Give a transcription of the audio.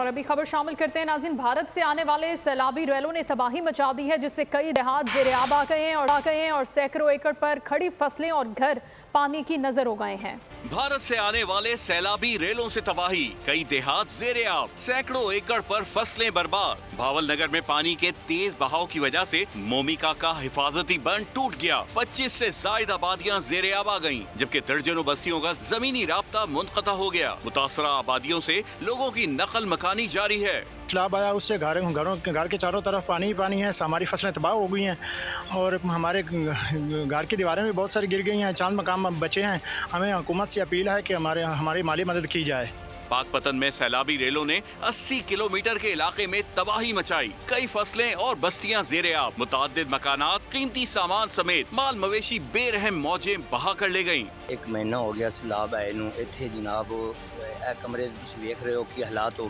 और अभी खबर शामिल करते हैं नाज़रीन। भारत से आने वाले सैलाबी रेलों ने तबाही मचा दी है, जिससे कई देहात ज़ेर-ए-आब आ गए हैं और सैकड़ों एकड़ पर खड़ी फसलें और घर पानी की नजर हो गए हैं। भारत से आने वाले सैलाबी रेलों से तबाही, कई देहात ज़ेर-ए-आब, सैकड़ों एकड़ पर फसलें बर्बाद। भावल नगर में पानी के तेज बहाव की वजह से मोमिका का हिफाजती बंद टूट गया। 25 से ज्यादा आबादियां ज़ेर-ए-आब आ गयीं, जबकि दर्जनों बस्तियों का जमीनी राब्ता मुनक़ता हो गया। मुतासरा आबादियों से लोगों की नकल मकानी जारी है। सैलाब आया, उससे घर के चारों तरफ पानी ही पानी है। हमारी फसलें तबाह हो गई हैं और हमारे घर की दीवारें भी बहुत सारी गिर गई हैं। चांद मकाम बचे हैं। हमें हुकूमत से अपील है कि हमारी माली मदद की जाए। पाकपतन में सैलाबी रेलों ने 80 किलोमीटर के इलाके में तबाही मचाई। कई फसलें और बस्तियां ज़ेर-ए-आब, मुतअद्दिद मकानात, कीमती सामान समेत माल मवेशी बेरहम मौजें बहा कर ले गईं। एक महीना हो गया सैलाब आए नूं। इत्थे जनाब कमरे तुसीं वेख रहे हो कि हालात हो